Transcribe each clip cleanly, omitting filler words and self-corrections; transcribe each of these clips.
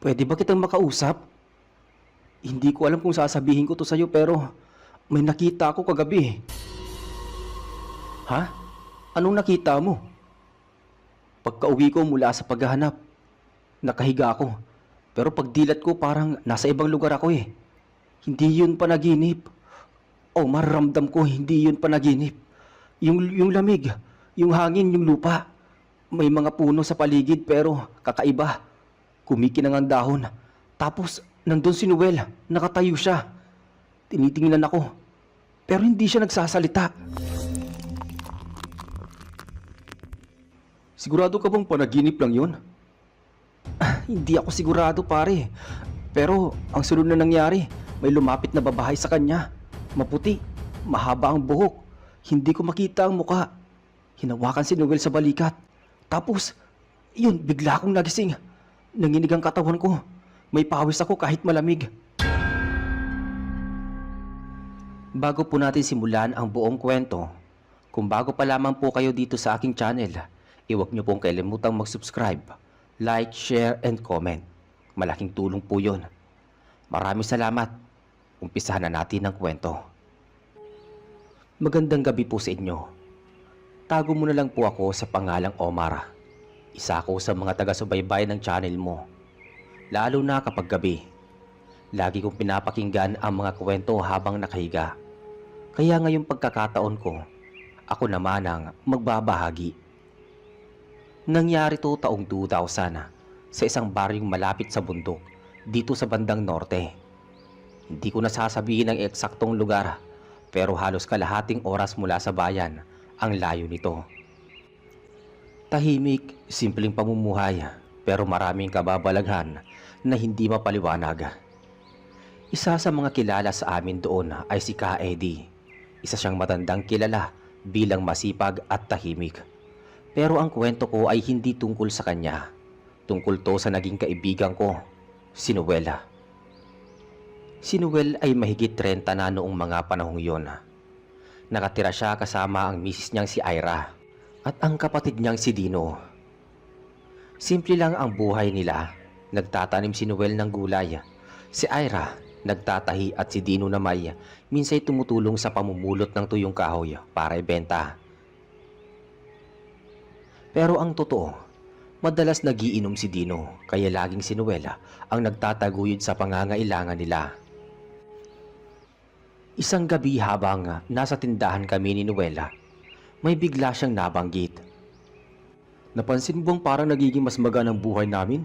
Pwede ba kitang makausap? Hindi ko alam kung sasabihin ko to sa'yo pero may nakita ako kagabi. Ha? Anong nakita mo? Pagka-uwi ko mula sa paghahanap, nakahiga ako. Pero pagdilat ko parang nasa ibang lugar ako eh. Hindi yun panaginip. Oh, mararamdam ko hindi yun panaginip. Yung lamig, yung hangin, yung lupa. May mga puno sa paligid pero kakaiba. Kumikinang ang dahon. Tapos nandun si Noel, nakatayo siya. Tinitingnan ako. Pero hindi siya nagsasalita. Sigurado ka bang panaginip lang yun? Hindi ako sigurado pare. Pero ang sunod na nangyari, may lumapit na babae sa kanya. Maputi, mahaba ang buhok. Hindi ko makita ang muka. Hinawakan si Noel sa balikat. Tapos, yun, bigla akong nagising. Nanginig ang katawan ko. May pawis ako kahit malamig. Bago po natin simulan ang buong kwento, kung bago pa lamang po kayo dito sa aking channel, iwag niyo pong kalilimutang mag-subscribe, like, share, and comment. Malaking tulong po yun. Maraming salamat. Umpisahan na natin ang kwento. Magandang gabi po sa inyo. Tago mo na lang po ako sa pangalang Omar. Isa ako sa mga taga-subaybay ng channel mo. Lalo na kapag gabi. Lagi kong pinapakinggan ang mga kwento habang nakahiga. Kaya ngayong pagkakataon ko, ako naman ang magbabahagi. Nangyari to taong 2000 sa isang baryong malapit sa bundok dito sa bandang norte. Hindi ko nasasabihin ang eksaktong lugar pero halos kalahating oras mula sa bayan ang layo nito. Tahimik, simpleng pamumuhay pero maraming kababalaghan na hindi mapaliwanag. Isa sa mga kilala sa amin doon ay si Ka Eddie. Isa siyang matandang kilala bilang masipag at tahimik. Pero ang kwento ko ay hindi tungkol sa kanya. Tungkol to sa naging kaibigan ko, si Noel. Si Noel ay mahigit 30 na noong mga panahong yon. Nakatira siya kasama ang misis niyang si Ira at ang kapatid niyang si Dino. Simple lang ang buhay nila. Nagtatanim si Noel ng gulay. Si Ira nagtatahi at si Dino naman minsay tumutulong sa pamumulot ng tuyong kahoy para ibenta. Pero ang totoo, madalas nagiinom si Dino kaya laging si Noel ang nagtataguyod sa pangangailangan nila. Isang gabi habang nasa tindahan kami ni Noel, may bigla siyang nabanggit. Napansin mo bang parang nagiging mas maganang buhay namin?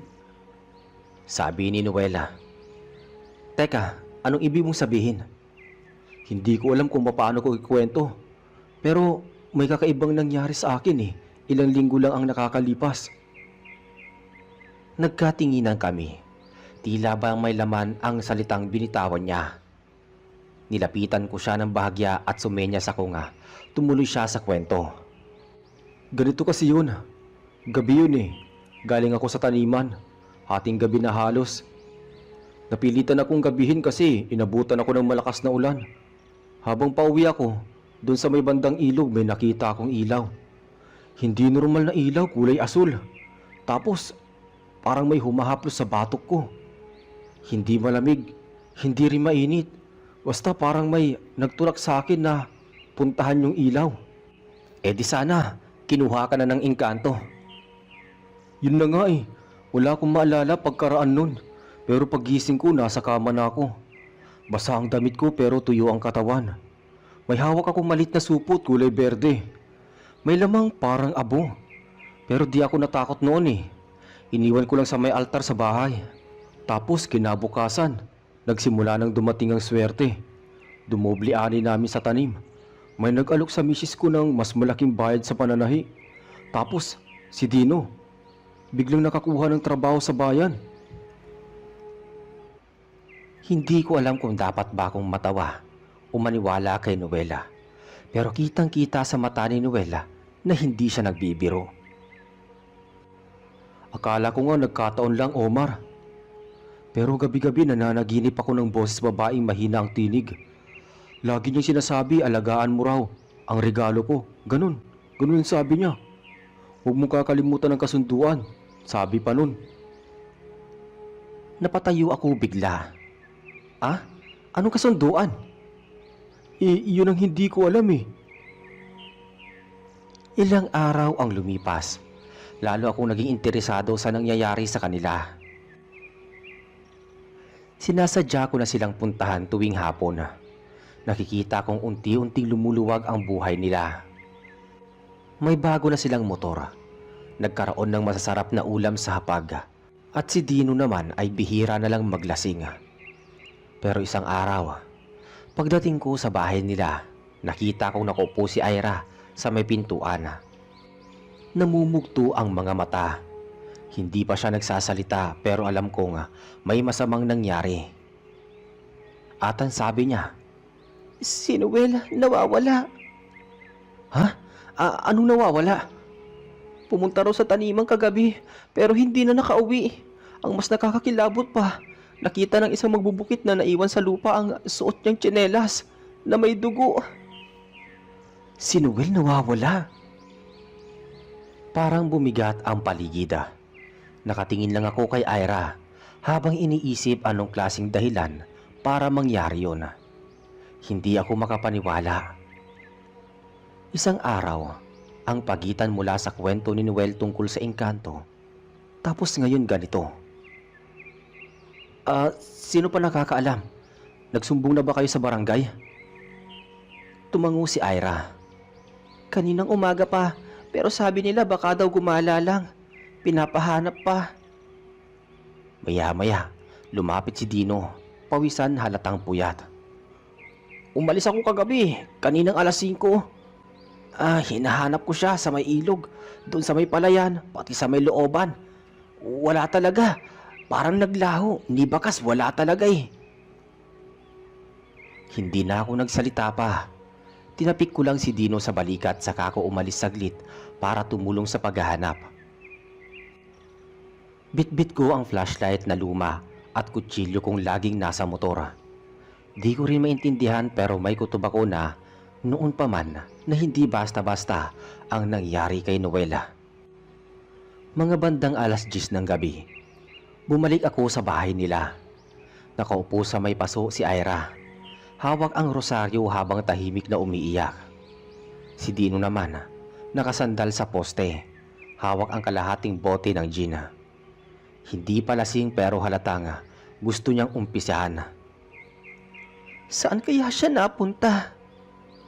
Sabi ni Noel. Teka, anong ibig mong sabihin? Hindi ko alam kung paano ko ikwento. Pero may kakaibang nangyari sa akin eh. Ilang linggo lang ang nakakalipas. Nagkatinginan kami. Tila ba may laman ang salitang binitawan niya. Nilapitan ko siya ng bahagya at sumenyas ako nga. Tumuloy siya sa kwento. Ganito kasi yun. Gabi yun eh. Galing ako sa taniman. Hating gabi na halos. Napilitan akong gabihin kasi inabutan ako ng malakas na ulan. Habang pauwi ako, doon sa may bandang ilog may nakita akong ilaw. Hindi normal na ilaw, kulay asul. Tapos, parang may humahaplos sa batok ko. Hindi malamig, hindi rin mainit. Basta parang may nagtulak sa akin na puntahan yung ilaw. Eh di sana, kinuha ka na ng engkanto. Yun na nga eh, wala akong maalala pagkaraan nun. Pero paggising ko, nasa kama na ako. Basa ang damit ko pero tuyo ang katawan. May hawak akong malit na supot, kulay berde. May lamang parang abo. Pero di ako natakot noon eh. Iniwan ko lang sa may altar sa bahay. Tapos kinabukasan, nagsimula nang dumating ang swerte. Dumobli ani namin sa tanim. May nag-alok sa misis ko ng mas malaking bayad sa pananahi. Tapos si Dino, biglang nakakuha ng trabaho sa bayan. Hindi ko alam kung dapat ba akong matawa o maniwala kay Noela. Pero kitang-kita sa mata ni Noela na hindi siya nagbibiro. Akala ko nga nagkataon lang, Omar. Pero gabi-gabi nananaginip ako ng boses babaeng mahina ang tinig. Lagi niyang sinasabi, alagaan mo raw ang regalo ko. Ganun ang sabi niya. Huwag mo kakalimutan ang kasunduan, sabi pa nun. Napatayo ako bigla. Ah? Anong kasunduan? Yun ang hindi ko alam eh. Ilang araw ang lumipas. Lalo akong naging interesado sa nangyayari sa kanila. Sinasadya ko na silang puntahan tuwing hapon. Nakikita kong unti-unting lumuluwag ang buhay nila. May bago na silang motor. Nagkaroon ng masasarap na ulam sa hapag. At si Dino naman ay bihira na lang maglasing. Pero isang araw, pagdating ko sa bahay nila, nakita kong nakaupo si Ira sa may pintuan. Namumugto ang mga mata. Hindi pa siya nagsasalita pero alam kong may masamang nangyari. At ang sabi niya, "Si Noel nawawala." Ha? Anong nawawala? Pumunta raw sa taniman kagabi pero hindi na nakauwi. Ang mas nakakakilabot pa, nakita ng isang magbubukit na naiwan sa lupa ang suot niyang tsinelas na may dugo. Si Noel nawawala. Parang bumigat ang paligid. Nakatingin lang ako kay Ira habang iniisip anong klaseng dahilan para mangyari yun. Hindi ako makapaniwala. Isang araw, ang pagitan mula sa kwento ni Noel tungkol sa engkanto. Tapos ngayon ganito. Sino pa nakakaalam? Nagsumbong na ba kayo sa barangay? Tumango si Ira. Kaninang umaga pa, pero sabi nila baka daw gumala lang. Pinapahanap pa. Maya-maya, lumapit si Dino, pawisan halatang puyat. Umalis ako kagabi, kaninang alas 5. Hinahanap ko siya sa may ilog, doon sa may palayan, pati sa may looban. Wala talaga, parang naglaho, ni bakas wala talaga eh. Hindi na ako nagsalita pa. Tinapik ko lang si Dino sa balikat saka ako umalis saglit para tumulong sa paghahanap. Bitbit ko ang flashlight na luma at kutsilyo kong laging nasa motor. Di ko rin maintindihan pero may kutob ako na noon pa man na hindi basta-basta ang nangyari kay Noela. Mga bandang alas 10 ng gabi, bumalik ako sa bahay nila. Nakaupo sa may paso si Ira. Hawak ang rosaryo habang tahimik na umiiyak. Si Dino naman, nakasandal sa poste. Hawak ang kalahating bote ng gin. Hindi pa lasing pero halatang gusto niyang umpisahan. Saan kaya siya napunta?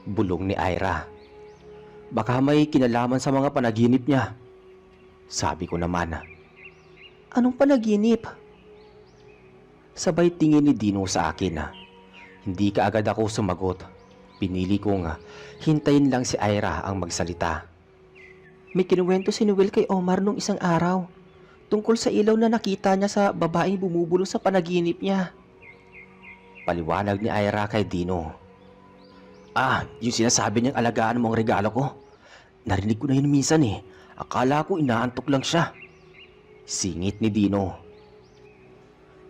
Bulong ni Ira. Baka may kinalaman sa mga panaginip niya. Sabi ko naman. Anong panaginip? Sabay tingin ni Dino sa akin. Hindi kaagad ako sumagot. Pinili kong hintayin lang si Ira ang magsalita. May kinuwento si Noel kay Omar nung isang araw. Tungkol sa ilaw na nakita niya sa babaeng bumubulong sa panaginip niya. Paliwanag ni Ira kay Dino. Yung sinasabi niyang alagaan mo ang regalo ko. Narinig ko na yun minsan eh. Akala ko inaantok lang siya. Singit ni Dino.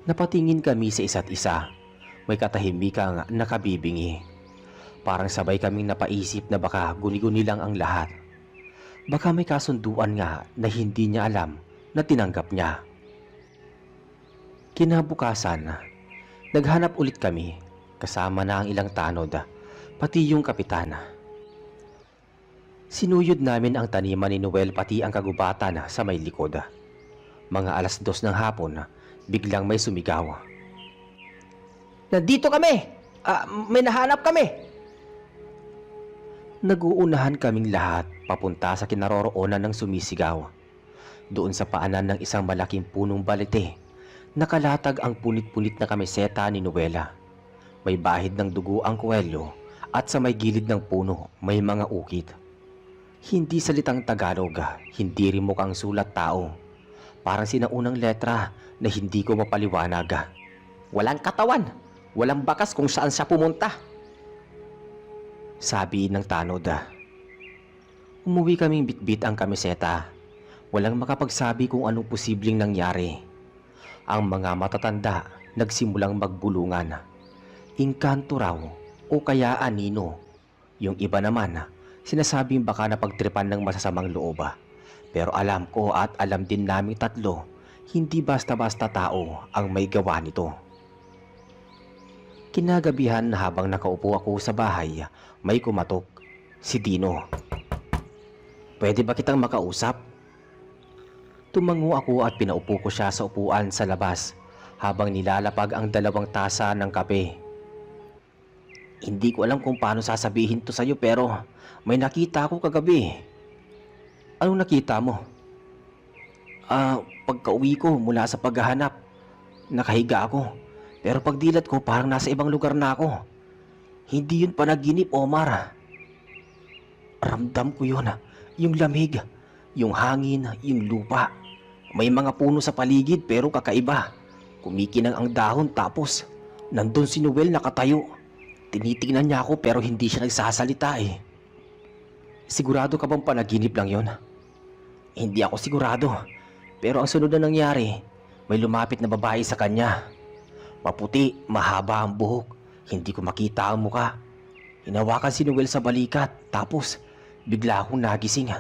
Napatingin kami sa isa't isa. May katahimikang nakabibingi. Parang sabay kaming napaisip na baka guni-guni lang ang lahat. Baka may kasunduan nga na hindi niya alam na tinanggap niya. Kinabukasan, naghanap ulit kami kasama na ang ilang tanod, pati yung kapitan. Sinuyod namin ang taniman ni Noel pati ang kagubatan sa may likod. Mga alas 2 ng hapon, biglang may sumigaw. Nandito kami! May nahanap kami! Naguunahan kaming lahat papunta sa kinaroroonan ng sumisigaw. Doon sa paanan ng isang malaking punong balete, nakalatag ang punit-punit na kamiseta ni Noela. May bahid ng dugo ang kuwelyo at sa may gilid ng puno may mga ukit. Hindi salitang Tagalog, hindi rin mukhang sulat tao. Parang sinaunang letra na hindi ko mapaliwanag. Walang katawan, walang bakas kung saan siya pumunta. Sabi ng tanod. Umuwi kaming bitbit ang kamiseta. Walang makapagsabi kung anong posibleng nangyari. Ang mga matatanda nagsimulang magbulungan. Engkanto raw o kaya anino. Yung iba naman sinasabing baka napagtripan ng masasamang loob. Pero alam ko at alam din naming tatlo, Hindi basta-basta tao ang may gawa nito. Kinagabihan habang nakaupo ako sa bahay, may kumatok. Si Dino. Pwede ba kitang makausap? Tumango ako at pinaupo ko siya sa upuan sa labas habang nilalapag ang 2 tasa ng kape. Hindi ko alam kung paano sasabihin to sa'yo pero may nakita ako kagabi. Anong nakita mo? Pagka-uwi ko mula sa paghahanap, nakahiga ako. Pero pagdilat ko parang nasa ibang lugar na ako. Hindi yun panaginip, Omar. Ramdam ko yun, yung lamig, yung hangin, yung lupa. May mga puno sa paligid pero kakaiba. Kumikinang ang dahon tapos nandun si Noel nakatayo. Tinitingnan niya ako pero hindi siya nagsasalita eh. Sigurado ka bang panaginip lang yon? Hindi ako sigurado. Pero ang sunod na nangyari, may lumapit na babae sa kanya. Maputi, mahaba ang buhok. Hindi ko makita ang muka. Hinawakan si Noel sa balikat tapos bigla akong nagising.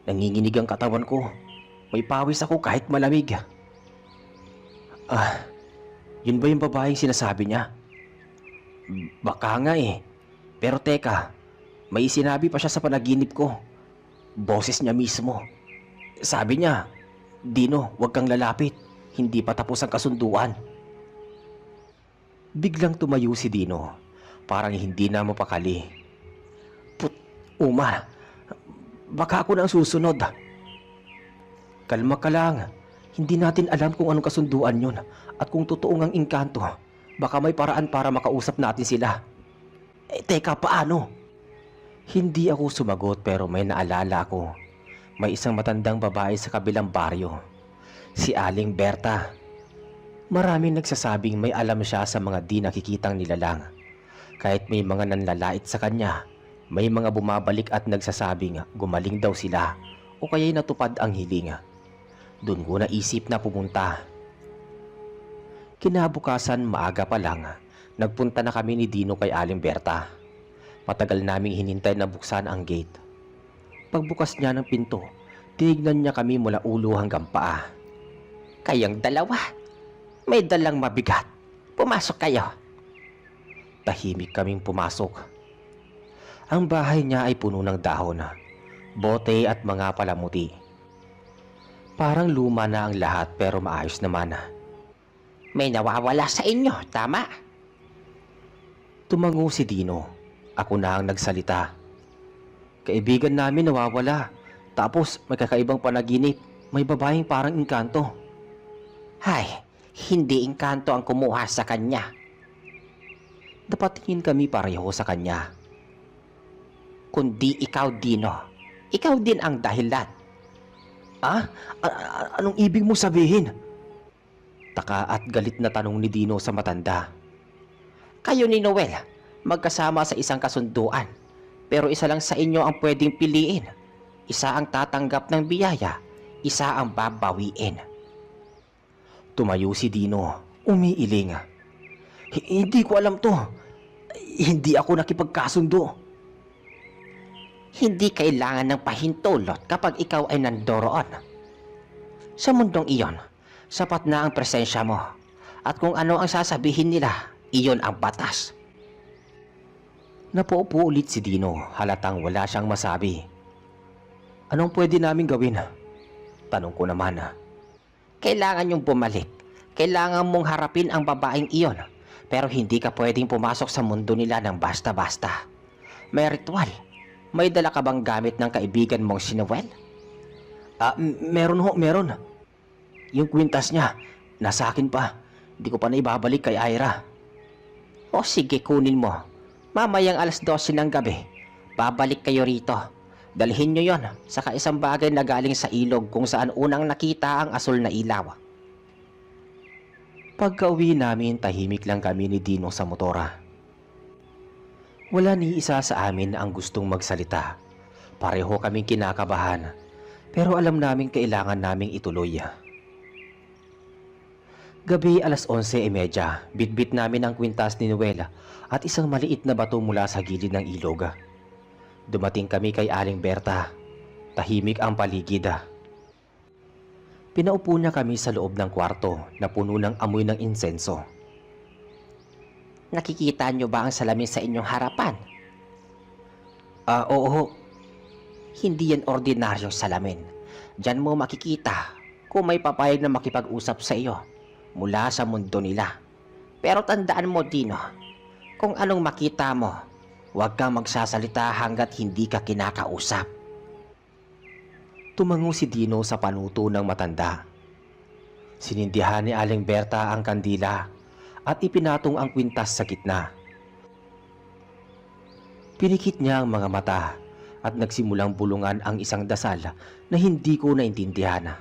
Nanginginig ang katawan ko. May pawis ako kahit malamig. Yun ba yung babaeng sinasabi niya? Baka nga eh. Pero teka, may sinabi pa siya sa panaginip ko. Boses niya mismo. Sabi niya, Dino, huwag kang lalapit. Hindi pa tapos ang kasunduan. Biglang tumayo si Dino. Parang hindi na mapakali. Uma, baka ako na ang susunod. Kalma ka lang. Hindi natin alam kung anong kasunduan yun at kung totoo ngang engkanto. Baka may paraan para makausap natin sila. Teka, paano? Hindi ako sumagot pero may naalala ako. May isang matandang babae sa kabilang baryo. Si Aling Berta. Maraming nagsasabing may alam siya sa mga di nakikitang nilalang. Kahit may mga nanlalait sa kanya, may mga bumabalik at nagsasabing gumaling daw sila o kaya'y natupad ang hiling. Doon ko naisip na pumunta. Kinabukasan maaga pa lang, nagpunta na kami ni Dino kay Aling Berta. Matagal naming hinintay na buksan ang gate. Pagbukas niya ng pinto, tinignan niya kami mula ulo hanggang paa. Kayong dalawa, may dalang mabigat. Pumasok kayo. Tahimik kaming pumasok. Ang bahay niya ay puno ng dahon, bote at mga palamuti. Parang luma na ang lahat pero maayos naman. May nawawala sa inyo, tama? Tumango si Dino. Ako na ang nagsalita. Kaibigan namin nawawala. Tapos may kakaibang panaginip. May babaeng parang engkanto. Hay, hindi engkanto ang kumuha sa kanya. Napatingin kami pareho sa kanya. Kundi ikaw, Dino. Ikaw din ang dahilan. Anong ibig mo sabihin? Taka at galit na tanong ni Dino sa matanda. Kayo ni Noel, magkasama sa isang kasunduan. Pero isa lang sa inyo ang pwedeng piliin. Isa ang tatanggap ng biyaya, isa ang babawiin. Tumayo si Dino, umiiling. Hindi ko alam to. Hindi ako nakipagkasundo. Hindi kailangan ng pahintulot kapag ikaw ay nandoroon. Sa mundong iyon, sapat na ang presensya mo. At kung ano ang sasabihin nila, iyon ang batas. Napaupo ulit si Dino, halatang wala siyang masabi. Anong pwede namin gawin? Tanong ko naman. Kailangan niyong bumalik. Kailangan mong harapin ang babaeng iyon. Pero hindi ka pwedeng pumasok sa mundo nila ng basta-basta. May ritual. May dala ka bang gamit ng kaibigan mong si Noel? Meron. Yung kwintas niya, nasa akin pa. Hindi ko pa na ibabalik kay Ira. O sige, kunin mo. Mamayang 12:00 ng gabi, babalik kayo rito. Dalhin nyo yon sa isang bagay na galing sa ilog kung saan unang nakita ang asul na ilaw. Pagka-uwi namin, tahimik lang kami ni Dino sa motora. Wala ni isa sa amin ang gustong magsalita. Pareho kaming kinakabahan, pero alam namin kailangan naming ituloy. Gabi 11:30, bitbit namin ang kwintas ni Noel at isang maliit na bato mula sa gilid ng ilog. Dumating kami kay Aling Berta. Tahimik ang paligid. Pinaupo niya kami sa loob ng kwarto na puno ng amoy ng insenso. Nakikita niyo ba ang salamin sa inyong harapan? Oo. Hindi yan ordinaryong salamin. Diyan mo makikita kung may papayag na makipag-usap sa iyo mula sa mundo nila. Pero tandaan mo, Dino, kung anong makita mo, huwag kang magsasalita hanggat hindi ka kinakausap. Tumango si Dino sa panuto ng matanda. Sinindihan ni Aling Berta ang kandila at ipinatong ang kwintas sa gitna. Pinikit niya ang mga mata at nagsimulang bulungan ang isang dasal na hindi ko naintindihan.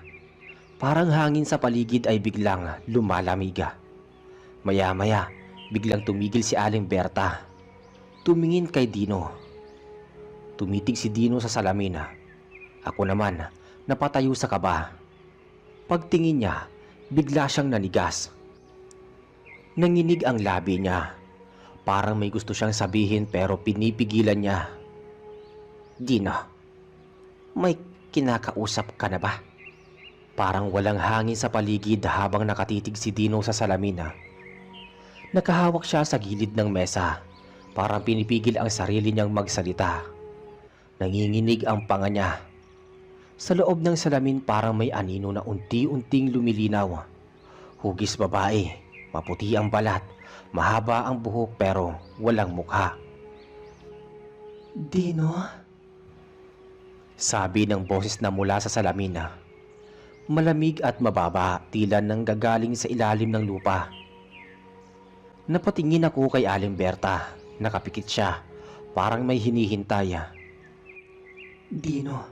Parang hangin sa paligid ay biglang lumalamig. Maya-maya, biglang tumigil si Aling Berta. Tumingin kay Dino. Tumitig si Dino sa salamin. Ako naman, napatayo sa kaba. Pagtingin niya, bigla siyang nanigas. Nanginig ang labi niya. Parang may gusto siyang sabihin pero pinipigilan niya. Dino, may kinakausap ka na ba? Parang walang hangin sa paligid habang nakatitig si Dino sa salamin. Nakahawak siya sa gilid ng mesa. Parang pinipigil ang sarili niyang magsalita. Nanginginig ang panga niya. Sa loob ng salamin parang may anino na unti-unting lumilinaw. Hugis babae, maputi ang balat, mahaba ang buhok pero walang mukha. Dino? Sabi ng boses na mula sa salamin. Malamig at mababa, tila nang gagaling sa ilalim ng lupa. Napatingin ako kay Aling Berta. Nakapikit siya, parang may hinihintay. Dino,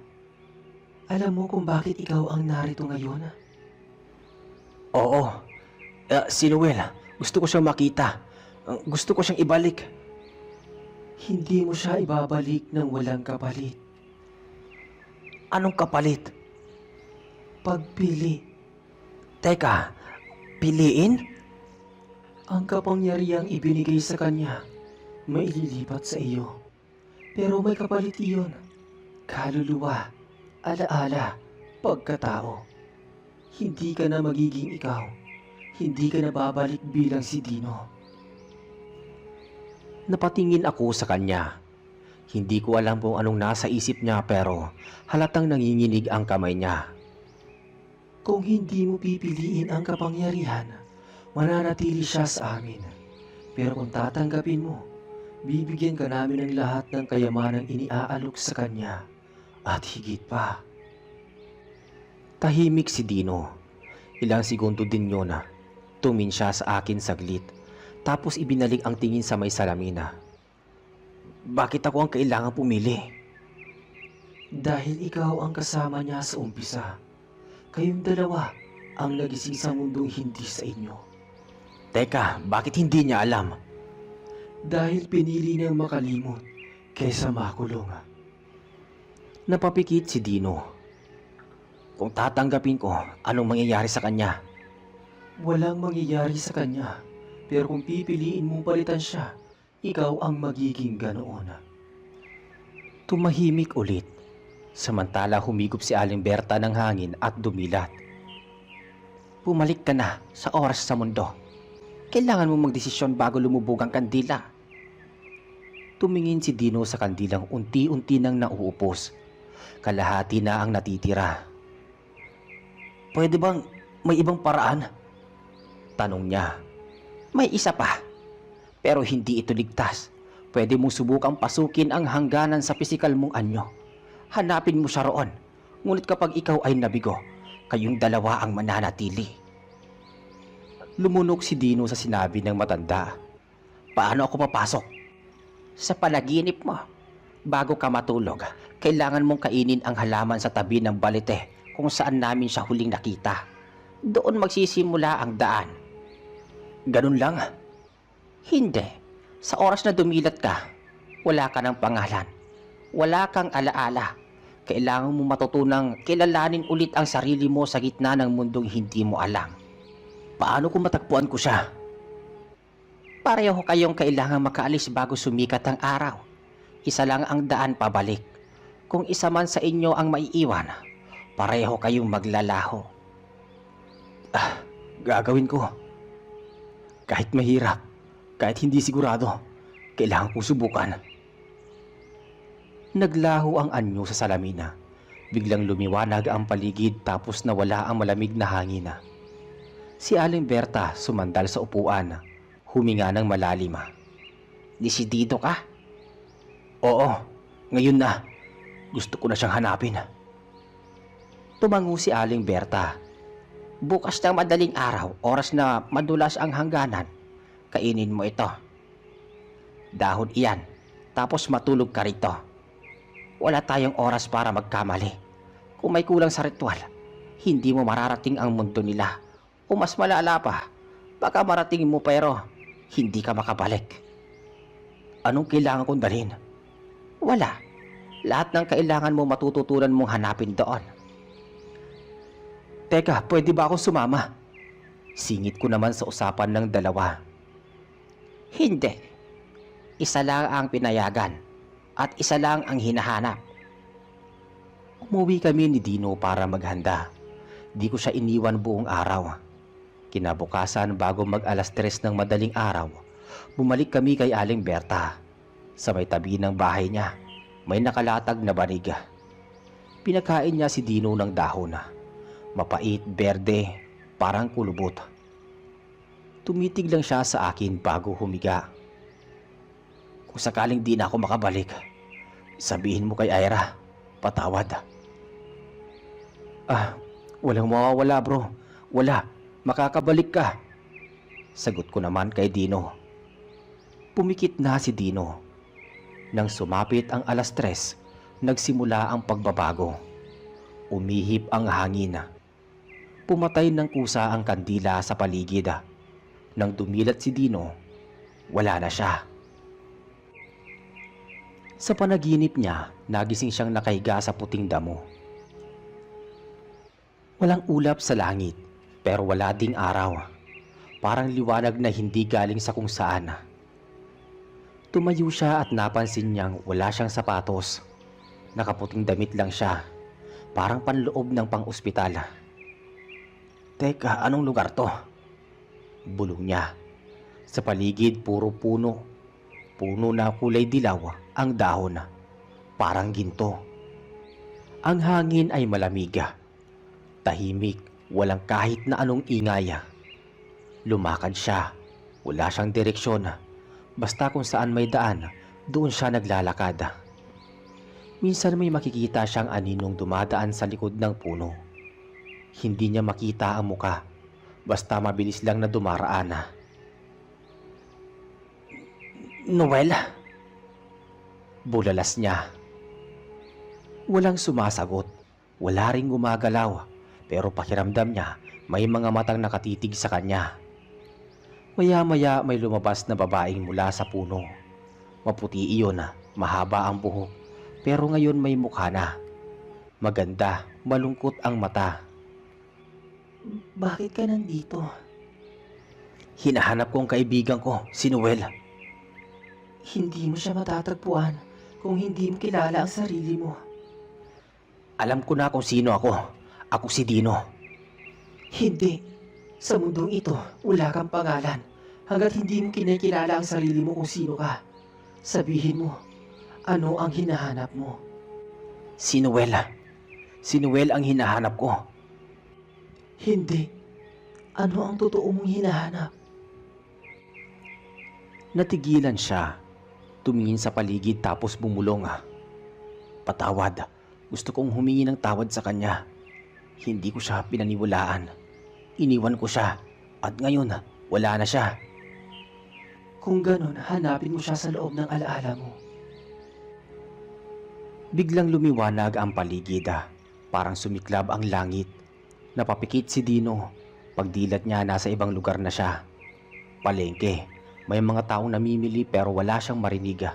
alam mo kung bakit ikaw ang narito ngayon? Oo. Si Noel, gusto ko siyang makita. Gusto ko siyang ibalik. Hindi mo siya ibabalik ng walang kapalit. Anong kapalit? Pagpili. Teka, piliin? Ang kapangyarihang ibinigay sa kanya, maililipat sa iyo. Pero may kapalit iyon. Kaluluwa, alaala, pagkatao. Hindi ka na magiging ikaw. Hindi ka na babalik bilang si Dino. Napatingin ako sa kanya. Hindi ko alam kung anong nasa isip niya pero halatang nanginginig ang kamay niya. Kung hindi mo pipiliin ang kapangyarihan, mananatili siya sa amin. Pero kung tatanggapin mo, bibigyan ka namin ng lahat ng kayamanang iniaalok sa kanya at higit pa. Tahimik si Dino. Ilang segundo din yun na. Tumingin siya sa akin saglit. Tapos ibinalik ang tingin sa may salamina. Bakit ako ang kailangan pumili? Dahil ikaw ang kasama niya sa umpisa. Kayong dalawa ang nagising sa mundong hindi sa inyo. Teka, bakit hindi niya alam? Dahil pinili niyang makalimot kaysa makulong. Napapikit si Dino. Kung tatanggapin ko, anong mangyayari sa kanya? Walang mangyayari sa kanya. Pero kung pipiliin mong palitan siya, ikaw ang magiging ganoon. Tumahimik ulit. Samantala humigop si Aling Berta ng hangin at dumilat. Bumalik ka na sa oras sa mundo. Kailangan mo magdesisyon bago lumubog ang kandila. Tumingin si Dino sa kandilang unti-unti nang nauupos. Kalahati na ang natitira. Pwede bang may ibang paraan? Tanong niya. May isa pa. Pero hindi ito ligtas. Pwede mong subukang pasukin ang hangganan sa pisikal mong anyo. Hanapin mo siya roon. Ngunit kapag ikaw ay nabigo, kayong dalawa ang mananatili. Lumunok si Dino sa sinabi ng matanda. Paano ako papasok? Sa panaginip mo. Bago ka matulog, kailangan mong kainin ang halaman sa tabi ng balete kung saan namin siya huling nakita. Doon magsisimula ang daan. Ganun lang? Hindi. Sa oras na dumilat ka, wala ka ng pangalan. Wala kang alaala. Kailangan mo matutunang kilalanin ulit ang sarili mo sa gitna ng mundong hindi mo alam. Paano kung matagpuan ko siya? Pareho kayong kailangan makaalis bago sumikat ang araw. Isa lang ang daan pabalik. Kung isa man sa inyo ang maiiwan, pareho kayong maglalaho. Gagawin ko. Kahit mahirap, kahit hindi sigurado, kailangan ko subukan. Naglaho ang anyo sa salamina. Biglang lumiwanag ang paligid tapos nawala ang malamig na hangin. Si Aling Berta sumandal sa upuan, huminga ng malalim. Desidido ka? Oo, ngayon na. Gusto ko na siyang hanapin. Tumango si Aling Berta. Bukas ng madaling araw, oras na madulas ang hangganan, kainin mo ito. Dahon iyan, tapos matulog ka rito. Wala tayong oras para magkamali. Kung may kulang sa ritual, hindi mo mararating ang mundo nila. O mas malala pa, baka marating mo pero hindi ka makabalik. Anong kailangan kong dalhin? Wala. Lahat ng kailangan mo matututunan mong hanapin doon. Teka, pwede ba akong sumama? Singit ko naman sa usapan ng dalawa. Hindi. Isa lang ang pinayagan at isa lang ang hinahanap. Umuwi kami ni Dino para maghanda. Di ko siya iniwan buong araw. Kinabukasan bago mag 3:00 ng madaling araw, bumalik kami kay Aling Berta. Sa may tabi ng bahay niya, may nakalatag na banig. Pinakain niya si Dino ng dahon. Mapait, berde, parang kulubot. Tumitig lang siya sa akin bago humiga. Kung sakaling di na ako makabalik, sabihin mo kay Ira, patawad. Walang mawawala bro. Wala, makakabalik ka. Sagot ko naman kay Dino. Pumikit na si Dino. Nang sumapit ang 3:00, nagsimula ang pagbabago. Umihip ang hangin. Pumatay ng kusa ang kandila sa paligid. Nang dumilat si Dino, wala na siya. Sa panaginip niya, nagising siyang nakahiga sa puting damo. Walang ulap sa langit, pero wala ding araw. Parang liwanag na hindi galing sa kung saan. Tumayo siya at napansin niyang wala siyang sapatos. Nakaputing damit lang siya, parang panloob ng pang-ospital. Teka, anong lugar to? Bulong niya. Sa paligid puro puno. Puno na kulay dilaw ang dahon. Parang ginto. Ang hangin ay malamig. Tahimik, walang kahit na anong ingay. Lumakad siya. Wala siyang direksyon. Basta kung saan may daan, doon siya naglalakad. Minsan may makikita siyang aninong dumadaan sa likod ng puno. Hindi niya makita ang muka. Basta mabilis lang na dumaraan. Noel? Bulalas niya. Walang sumasagot. Wala ring gumagalaw. Pero pakiramdam niya may mga matang nakatitig sa kanya. Maya-maya may lumabas na babaeng mula sa puno. Maputi iyon, mahaba ang buhok. Pero ngayon may mukha na. Maganda, malungkot ang mata. Bakit ka nandito? Hinahanap kong kaibigan ko, si Noel. Hindi mo siya matatagpuan kung hindi mo kilala ang sarili mo. Alam ko na kung sino ako. Ako si Dino. Hindi. Sa mundong ito, wala kang pangalan hanggat hindi mo kinikilala ang sarili mo kung sino ka. Sabihin mo, ano ang hinahanap mo? Si Noel. Si Noel ang hinahanap ko. Hindi. Ano ang totoo mong hinahanap? Natigilan siya. Tumingin sa paligid tapos bumulong. Patawad. Gusto kong humingi ng tawad sa kanya. Hindi ko siya pinaniwalaan. Iniwan ko siya. At ngayon, wala na siya. Kung ganon, hanapin mo siya sa loob ng alaala mo. Biglang lumiwanag ang paligid. Parang sumiklab ang langit. Napapikit si Dino. Pagdilat niya, nasa ibang lugar na siya. Palengke. May mga taong namimili pero wala siyang marinig.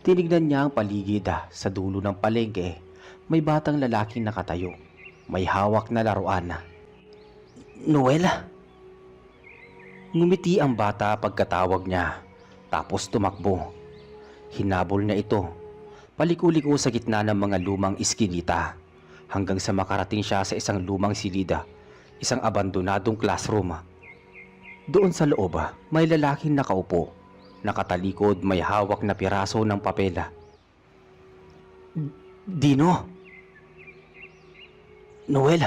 Tinignan niya ang paligid. Sa dulo ng palengke, may batang lalaking nakatayo. May hawak na laruan. Noel? Ngumiti ang bata pagkatawag niya. Tapos tumakbo. Hinabol na ito. Paliko-liko sa gitna ng mga lumang iskinita. Hanggang sa makarating siya sa isang lumang silida. isang abandonadong classroom. Doon sa loob, may lalaking nakaupo. Nakatalikod, may hawak na piraso ng papel. Dino? Noel?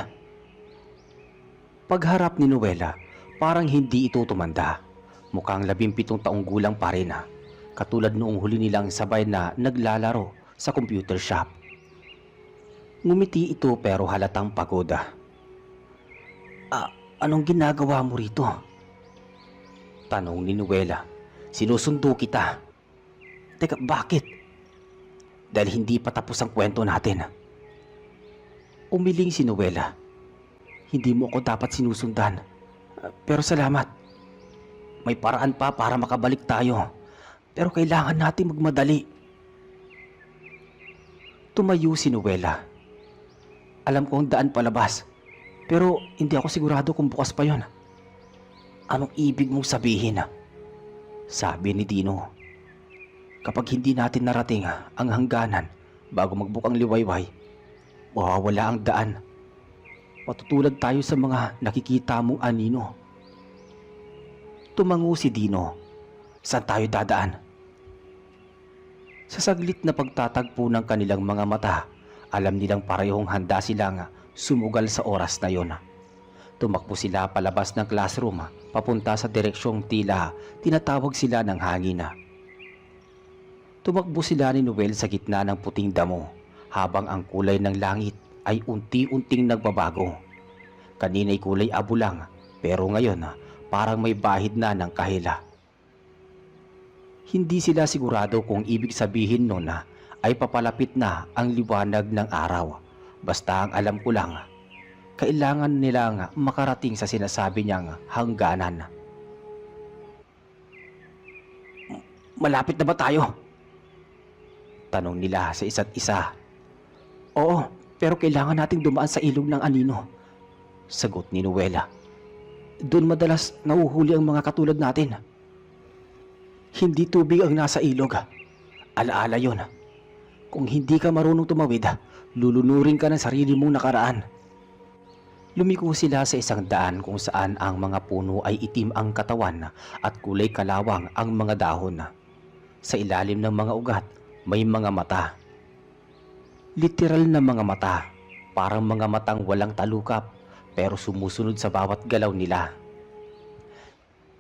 Pagharap ni Noel, parang hindi ito tumanda. Mukhang 17 taong gulang pa rin. Katulad noong huli nilang sabay na naglalaro sa computer shop. Ngumiti ito pero halatang pagod. Anong ginagawa mo rito? Tanong ni Noel. Sinusundo kita. Teka, bakit? Dahil hindi pa tapos ang kwento natin. Umiling si Noel. Hindi mo ako dapat sinusundan. Pero salamat. May paraan pa para makabalik tayo. Pero kailangan natin magmadali. Tumayo si Noel. Alam ko ang daan palabas. Pero hindi ako sigurado kung bukas pa yon. Anong ibig mong sabihin? Sabi ni Dino. Kapag hindi natin narating ang hangganan bago magbukang liwayway, mawawala ang daan. Matutulad tayo sa mga nakikita mong anino. Tumango si Dino. Saan tayo dadaan? Sa saglit na pagtatagpo ng kanilang mga mata, alam nilang parehong handa silang sumugal sa oras na yon. Tumakbo sila palabas ng classroom papunta sa direksyong tila tinatawag sila ng hangin. Tumakbo sila ni Noel sa gitna ng puting damo habang ang kulay ng langit ay unti-unting nagbabago. Kanina'y kulay abo lang pero ngayon parang may bahid na ng kahila. Hindi sila sigurado kung ibig sabihin nun ay papalapit na ang liwanag ng araw. Basta ang alam ko lang, kailangan nilang makarating sa sinasabi niyang hangganan. Malapit na ba tayo? Tanong nila sa isa't isa. Oo, pero kailangan nating dumaan sa ilog ng anino. Sagot ni Noela. Doon madalas nahuhuli ang mga katulad natin. Hindi tubig ang nasa ilog. Alaala yon. Kung hindi ka marunong tumawid, lulunurin ka ng sarili mong nakaraan. Lumiko sila sa isang daan kung saan ang mga puno ay itim ang katawan at kulay kalawang ang mga dahon. Sa ilalim ng mga ugat, may mga mata. Literal na mga mata, parang mga matang walang talukap pero sumusunod sa bawat galaw nila.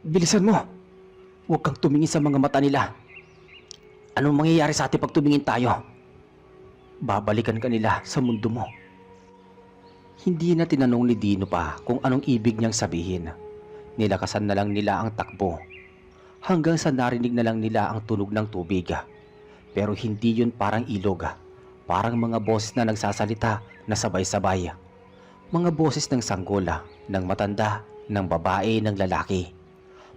Bilisan mo! Huwag kang tumingin sa mga mata nila. Anong mangyayari sa atin pag tumingin tayo? Babalikan ka nila sa mundo mo. Hindi na tinanong ni Dino pa kung anong ibig niyang sabihin. Nilakasan na lang nila ang takbo. Hanggang sa narinig na lang nila ang tunog ng tubig. Pero hindi yun parang ilog. Parang mga boses na nagsasalita na sabay-sabay. Mga boses ng sanggola, ng matanda, ng babae, ng lalaki.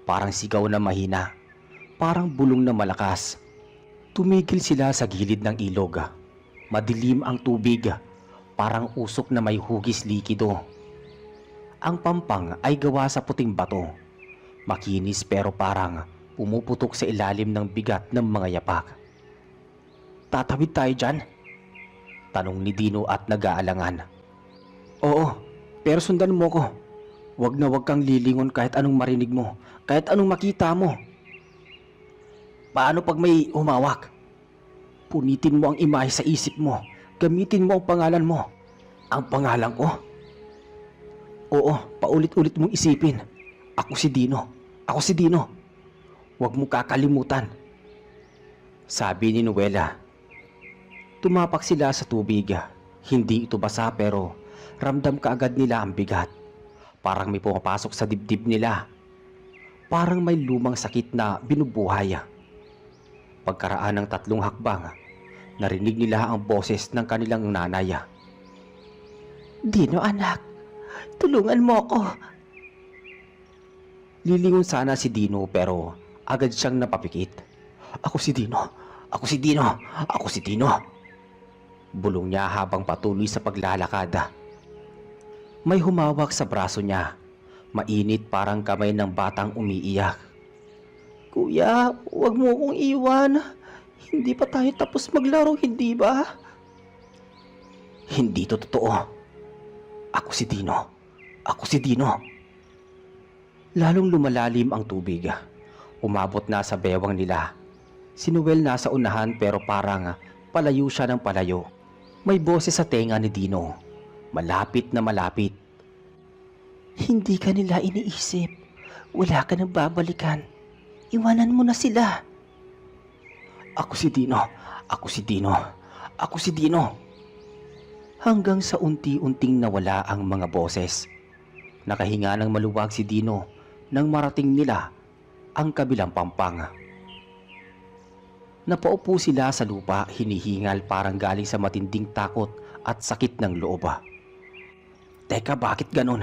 Parang sigaw na mahina. Parang bulong na malakas. Tumigil sila sa gilid ng ilog. Madilim ang tubig. Parang usok na may hugis likido. Ang pampang ay gawa sa puting bato. Makinis pero parang pumuputok sa ilalim ng bigat ng mga yapak. Tatawid tayo dyan? Tanong ni Dino at nag-aalangan. Oo, pero sundan mo ko. Wag na wag kang lilingon kahit anong marinig mo, kahit anong makita mo. Paano pag may humawak? Punitin mo ang imahe sa isip mo. Gamitin mo ang pangalan mo. Ang pangalan ko? Oo, paulit-ulit mong isipin. Ako si Dino. Ako si Dino. Huwag mo kakalimutan. Sabi ni Noela. Tumapak sila sa tubig. Hindi ito basa pero ramdam kaagad nila ang bigat. Parang may pumapasok sa dibdib nila. Parang may lumang sakit na binubuhay. Pagkaraan ng 3 hakbang, narinig nila ang boses ng kanilang nanay. Dino anak, tulungan mo ako. Lilingon sana si Dino pero agad siyang napapikit. Ako si Dino, ako si Dino, ako si Dino. Bulong niya habang patuloy sa paglalakad. May humawak sa braso niya. Mainit parang kamay ng batang umiiyak. Kuya, huwag mo akong iwan. Hindi pa tayo tapos maglaro, hindi ba? Hindi to totoo. Ako si Dino. Ako si Dino. Lalong lumalalim ang tubig. Umabot na sa bewang nila. Si Noel nasa unahan pero parang palayo siya ng palayo. May boses sa tenga ni Dino. Malapit na malapit. Hindi ka nila iniisip. Wala ka nang babalikan. Iwanan mo na sila. Ako si Dino. Ako si Dino. Ako si Dino. Hanggang sa unti-unting nawala ang mga boses. Nakahinga ng maluwag si Dino nang marating nila ang kabilang pampang. Napaupo sila sa lupa, hinihingal parang galing sa matinding takot at sakit ng loob. Teka, bakit ganun?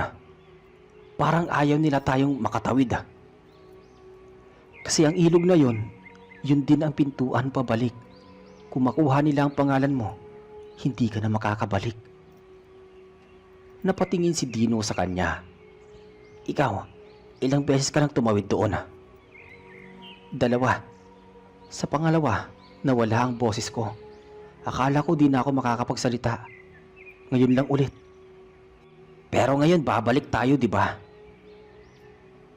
Parang ayaw nila tayong makatawid. Kasi ang ilog na yun din ang pintuan pabalik. Kung makuha nila ang pangalan mo, hindi ka na makakabalik. Napatingin si Dino sa kanya. Ikaw, ilang beses ka nang tumawid doon? 2. Sa pangalawa, nawala ang boses ko. Akala ko di na ako makakapagsalita. Ngayon lang ulit. Pero ngayon babalik tayo, di ba?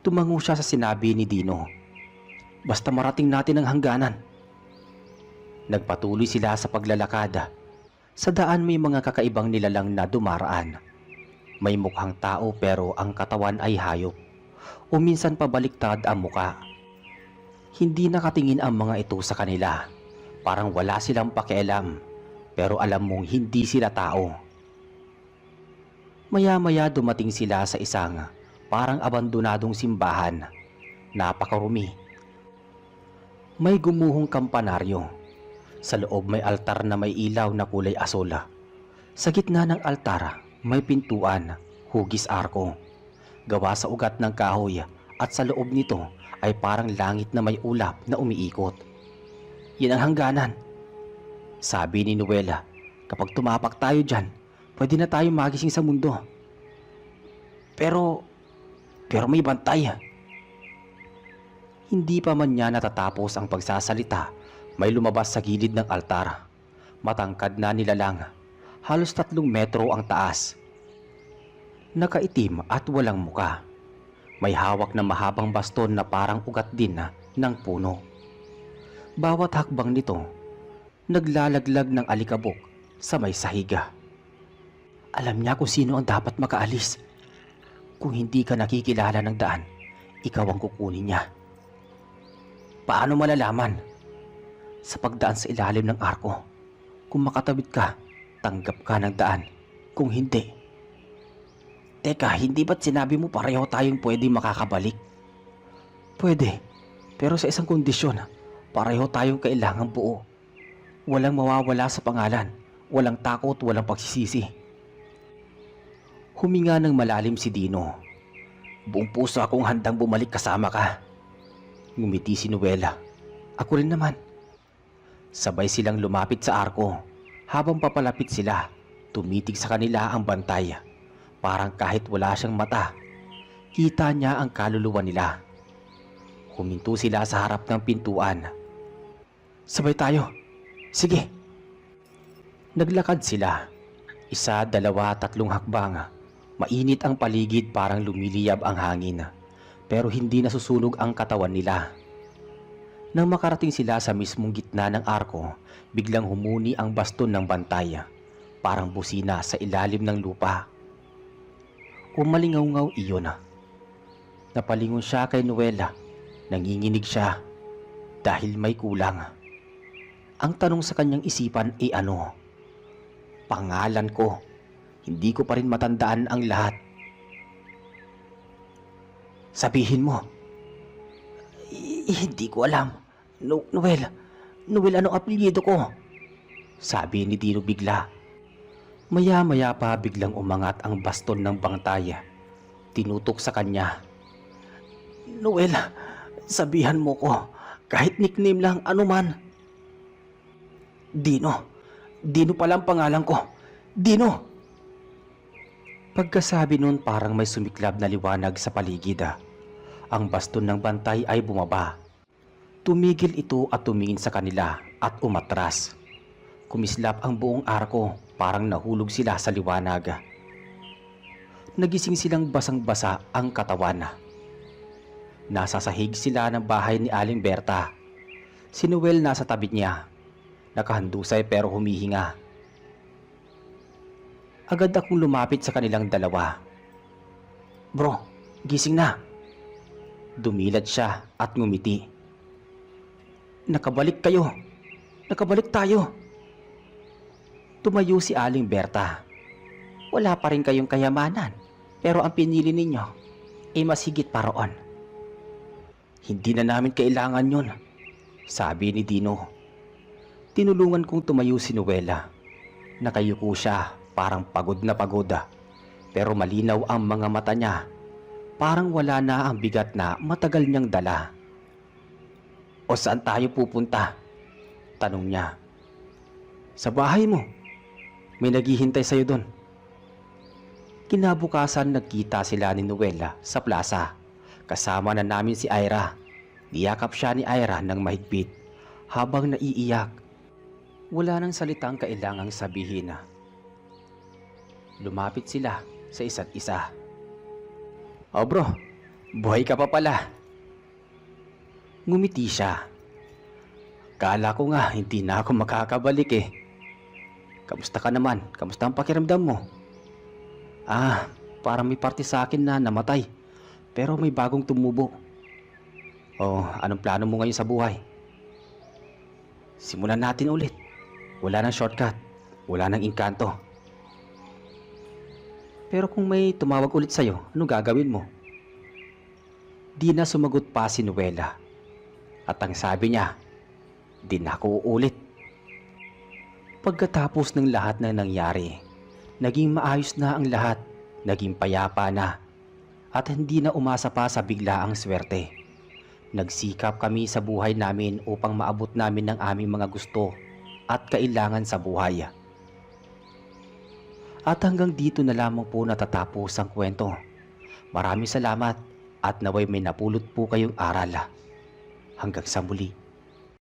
Tumango siya sa sinabi ni Dino. Basta marating natin ang hangganan. Nagpatuloy sila sa paglalakad. Sa daan may mga kakaibang nilalang na dumaraan. May mukhang tao pero ang katawan ay hayop. O minsan pabaliktad ang muka. Hindi nakatingin ang mga ito sa kanila. Parang wala silang pakialam. Pero alam mong hindi sila tao. Maya-maya dumating sila sa isang parang abandonadong simbahan. Napakarumi. May gumuhong kampanaryo. Sa loob may altar na may ilaw na kulay asola. Sa gitna ng altar may pintuan, hugis arko. Gawa sa ugat ng kahoy at sa loob nito ay parang langit na may ulap na umiikot. Yan ang hangganan. Sabi ni Noela, kapag tumapak tayo dyan, pwede na tayo magising sa mundo. Pero may bantay. Hindi pa man niya natatapos ang pagsasalita, may lumabas sa gilid ng altar. Matangkad na nilalang, halos 3 metro ang taas. Nakaitim at walang muka. May hawak na mahabang baston na parang ugat din ng puno. Bawat hakbang nito, naglalaglag ng alikabok sa may sahiga. Alam niya kung sino ang dapat makaalis. Kung hindi ka nakikilala ng daan, ikaw ang kukunin niya. Paano malalaman? Sa pagdaan sa ilalim ng arko. Kung makatawid ka, tanggap ka ng daan. Kung hindi. Teka, hindi ba't sinabi mo pareho tayong pwede makakabalik? Pwede, pero sa isang kondisyon. Pareho tayong kailangang buo. Walang mawawala sa pangalan. Walang takot, walang pagsisisi. Huminga ng malalim si Dino. Buong puso akong handang bumalik kasama ka. Ngumiti si Noela. Ako rin naman. Sabay silang lumapit sa arko. Habang papalapit sila, tumitig sa kanila ang bantay. Parang kahit wala siyang mata, kita niya ang kaluluwa nila. Huminto sila sa harap ng pintuan. Sabay tayo. Sige. Naglakad sila. 1, 2, 3 hakbang. Mainit ang paligid, parang lumiliyab ang hangin. Pero hindi nasusunog ang katawan nila. Nang makarating sila sa mismong gitna ng arko, biglang humuni ang baston ng bantay. Parang busina sa ilalim ng lupa. Umalingaw-ngaw iyon. Napalingon siya kay Noela. Nanginginig siya dahil may kulang. Ang tanong sa kanyang isipan ay ano? Pangalan ko. Hindi ko pa rin matandaan ang lahat. Sabihin mo. Hindi ko alam. Noel, anong apelyido ko? Sabi ni Dino bigla. Maya-maya pa biglang umangat ang baston ng bantay. Tinutok sa kanya. Noel, sabihan mo ko. Kahit nickname lang, anuman. Dino pala ang pangalan ko. Dino! Pagkasabi nun parang may sumiklab na liwanag sa paligid. Ang baston ng bantay ay bumaba. Tumigil ito at tumingin sa kanila at umatras. Kumislap ang buong arko, parang nahulog sila sa liwanag. Nagising silang basang-basa ang katawan. Nasa sahig sila ng bahay ni Aling Berta. Si Noel nasa tabi niya. Nakahandusay pero humihinga. Agad akong lumapit sa kanilang dalawa. "Bro, gising na." Dumilat siya at ngumiti. "Nakabalik kayo. Nakabalik tayo." Tumayo si Aling Berta. "Wala pa rin kayong kayamanan, pero ang pinili ninyo ay mas higit pa roon." "Hindi na namin kailangan yon," sabi ni Dino. Tinulungan kong tumayo si Noela. Nakayuko siya, parang pagod na pagod. Pero malinaw ang mga mata niya. Parang wala na ang bigat na matagal niyang dala. "O saan tayo pupunta?" tanong niya. "Sa bahay mo. May naghihintay sa'yo doon." Kinabukasan nagkita sila ni Noela sa plaza. Kasama na namin si Ira. Niyakap siya ni Ira ng mahigpit habang naiiyak. Wala nang salitang kailangang sabihin. Lumapit sila sa isa't isa. "Oh bro, buhay ka pa pala." Ngumiti siya. "Kala ko nga hindi na ako makakabalik eh. Kamusta ka naman? Kamusta ang pakiramdam mo?" Parang may parte sa akin na namatay, pero may bagong tumubo." "Oh, anong plano mo ngayon sa buhay?" "Simulan natin ulit. Wala nang shortcut, wala nang engkanto." "Pero kung may tumawag ulit sa'yo, anong gagawin mo?" Di na sumagot pa si Noela. At ang sabi niya, "Di na ako uulit." Pagkatapos ng lahat na nangyari, naging maayos na ang lahat, naging payapa na, at hindi na umasa pa sa biglaang swerte. Nagsikap kami sa buhay namin upang maabot namin ang aming mga gusto at kailangan sa buhay. At hanggang dito na lamang po natatapos ang kwento. Maraming salamat at naway may napulot po kayong aral. Hanggang sa muli.